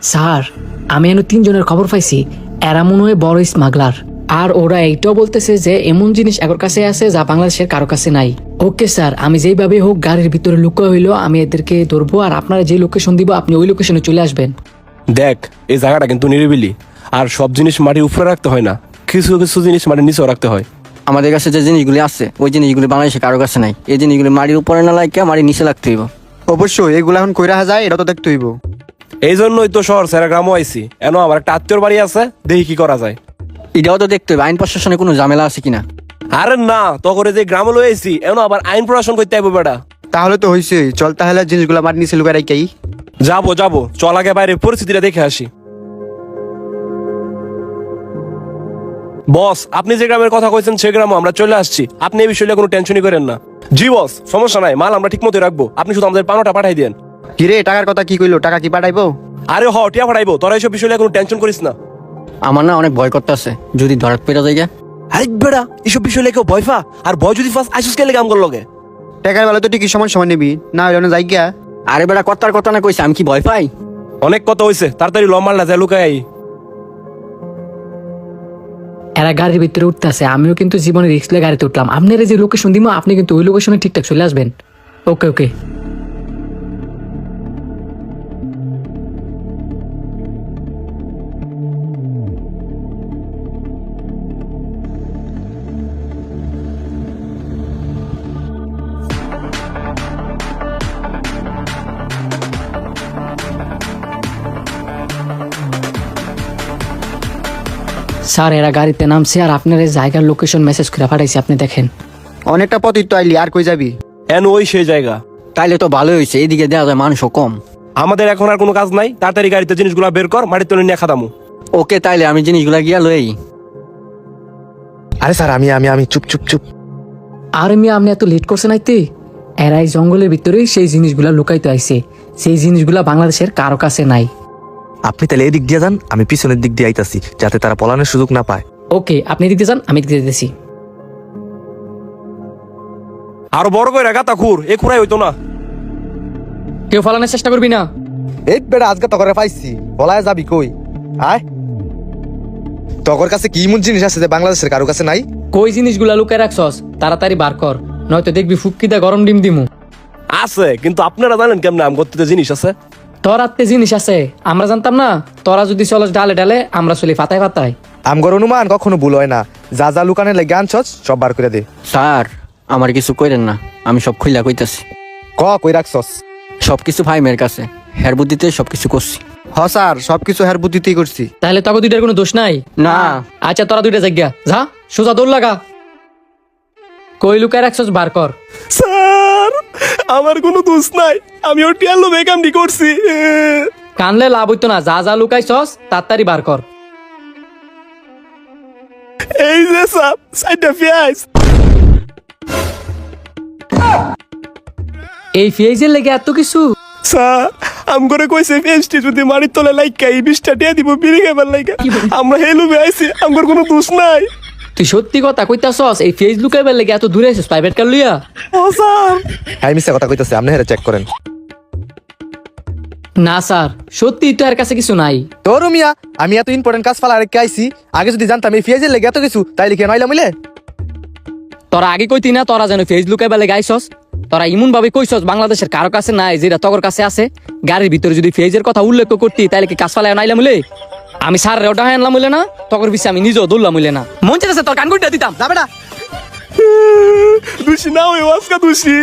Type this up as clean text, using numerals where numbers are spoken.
Sir, আমি এনে 3 জনের খবর পাইছি, এরা মনে হয় বড় স্মাগলার। আর ওরা এইটাও বলতেছে যে এমন জিনিস এর কাছে আছে যা বাংলাদেশের কারো কাছে নাই। ওকে স্যার, আমি যেইভাবে হোক গাড়ির ভিতরে লুকা হইলো আমি এদেরকে ধরবো, আর আপনারা যে লোকেশন দিব আপনি ওই লোকেশনে চলে আসবেন। দেখ, এই জায়গাটা কিন্তু নিরিবিলি, আর সব জিনিস মাটির উপরে রাখতে হয় না, কিছু কিছু জিনিস মাটির নিচেও রাখতে হয়। আমাদের কাছে যে জিনিসগুলি আছে ওই জিনিসগুলি বাংলাদেশে কারো কাছে নাই। এই জিনিসগুলি মাটির উপরে না লাগে মাটির নিচে লাগতে হইব। অবশ্যই এগুলো এখন কই রাখা যায় এটা তো দেখতে হইব। এই জন্যই তো শহর ছেড়ে গ্রামও আইছি। এনো আমার একটা আত্মীয়র বাড়ি আছে, দেখি কি করা যায়। এটাও তো দেখতে হইব আইন প্রশাসনে কোনো ঝামেলা আছে কিনা। আরে না, তো করে যে গ্রামে লই আইছি এনো আবার আইন প্রশাসন করতে আইব বেটা। তাহলে তো হইছে, চল তাহলে জিনিসগুলো মাটি নিচে লুকাই রাখাই। যাবো চল আগে বাইরে পরিস্থিতিটা দেখে আসি। বস, আপনি যে গ্রামের কথা কইছেন সে গ্রামে আমরা চলে আসছি, আপনি এই বিষয়ে কোনো টেনশনই করেন না। জি বস, সমস্যা নাই, মাল আমরা ঠিক মতো রাখবো, আপনি শুধু আমাদের পানোটা পাঠাই দেন। কিরে টাকার কথা কি কইলো, টাকা কি পাঠাইবো? আরে টিয়া পাঠাইবো, তোরা এইসব বিষয়ে কোনো টেনশন করিস না। আমার না অনেক ভয় করতে আছে, যদি ধরাত পেরা যায়। আরে বেড়া, এসব বিষয় লেগে ভয় পা, আর ভয় যদি ফার্স্ট আইসুস কে লেগে আমগর লগে। টাকার বেলা তো ঠিকই সমান সমান নিবি, না হইলে যাই গিয়া। আরে বেটা কথার কথা না কইছে, আমি কি ভয় পাই? অনেক কথা হইছে, তাড়াতাড়ি লম্বা না যায় লুকাই আই। এরা গাড়ির ভিতরে উঠতেছে, আমিও কিন্তু জীবনে রিস্ক নিয়ে গাড়িতে উঠলাম। আপনারা যে লোকেশন দিব আপনি কিন্তু ওই লোকেশনে ঠিকঠাক চলে আসবেন। ওকে ওকে। স্যার, এরা গাড়িতে নামছে আর আপনার এই জায়গার লোকেশন মেসেজ করে পাঠাইছি, আপনি দেখেন। অনেকটা পথই তো আইলি, আর কই যাবি? এন ওই সেই জায়গা। তাইলে তো ভালোই হয়েছে, এইদিকে দেওয়া যায় মানুষও কম। আমাদের এখন আর কোনো কাজ নাই, তাড়াতাড়ি গাড়িতে জিনিসগুলো বের কর, মাটির তলে নিয়ে খাদামু। ওকে, তাইলে আমি জিনিসগুলা গিয়া লই। আরে স্যার, আমি চুপ চুপ চুপ। আর মিয়া, আপনি এত লেট করছেন আইতে? এরা এই জঙ্গলের ভিতরেই সেই জিনিসগুলা লুকাইতে আইছে, সেই জিনিসগুলা বাংলাদেশের কারো কাছে নাই। আপনি তাহলে এই দিক দিয়ে যান, আমি পিছনের দিক দিয়ে আইতাছি, যাতে তারা পলানোর সুযোগ না পায়। ওকে, আপনি দিতে যান, আমি দিতে দিতেছি। আর বড় করে গাতা খুর, এ খুরাই হইতো না। কেউ ফালানোর চেষ্টা করবি না। এই বেটা, আজকে তকরে পাইছি, পলায় যাবি কই? আয়, তকর কাছে কি এমন জিনিস আছে যে বাংলাদেশের কারো কাছে নাই? কই জিনিসগুলা লুকাই রাখছস, তাড়াতাড়ি বার কর, নয়তো দেখবি ফুটকিদা গরম ডিম দিমু। আছে, কিন্তু আপনারা জানেন কেমনে আম করতে জিনিস আছে? তোর হাতে জিনিস আছে, আমরা জানতাম না? তোরা যদি চলস ডালে ডালে, আমরা চলি পাতায় পাতায়। আমগর অনুমান কখনো ভুল হয় না, যা যা লুকানে লেগে আনছস সব বার করে দে। স্যার, আমার কিছু কইরেন না, আমি সব খুইলা কইতাছি। কই রাখছস? সবকিছু ভাই মেয়ের কাছে, হের বুদ্ধিতে সবকিছু করছি। হ স্যার, সবকিছু হের বুদ্ধিতেই করছি। তাহলে তোকে দুইটার কোনো দোষ নাই? না। আচ্ছা, তোরা দুইটা জায়গা যা, সোজা দৌড় লাগা। কই লুকায় রাখছস, বার কর। স্যার, আমার কোনো দোষ নাই, আমি ওর টিয়ার লোভে কামটি করছি। কানলে লাভ হইতো না, যা যা লুকাইছস তাড়াতাড়ি বার কর। এই যে স্যার, সাইডটা পেঁয়াজ। এই ফেজের লেগে এত কিছু? স্যার, আম করে কইছে পেঁয়াজটি যদি মাটির তলে লাইকা এই 20টা টিয়া দিব বিড়ি খাবার লাইকা। আমরা হে লোভে আইছি, আমার কোনো দোষ নাই। তুই সত্যি কথা কইতাছস? এই ফেজ লুকাইবার লেগে এত দূরে আছিস প্রাইভেট কার লইয়া? ও স্যার, হ্যাঁ, মিথ্যা কথা কইতাছে, আপনি হেরে চেক করেন। না স্যার, সত্যি তো এর কাছে কিছু নাই। তোর মিয়া, আমি এত ইম্পর্টেন্ট কাজ ফালা রেখে আইছি, আগে যদি জানতাম এই ফিয়াজের লেগে এত কিছু, তাইলে কেন আইলাম মিলে? তোরা আগে কইতি না তোরা যেন ফেজ লুকাইবার লেগে আইসস? তোরা ইমন ভাবে কইছস বাংলাদেশের কারো কাছে নাই, যেটা তোর কাছে আছে। গাড়ির ভিতরে যদি ফেজের কথা উল্লেখ করতি তাইলে কি কাজ ফালায় নাইলাম হইলে? আমি স্যার ওটা আনলাম হইলে না, তোর পিছে আমি নিজেও দৌড়লাম হইলে না। মন চাইছে তোর কানগুড়িটা দিতাম, যাবে না। দোষী না ওই ওয়াসকা দোষী।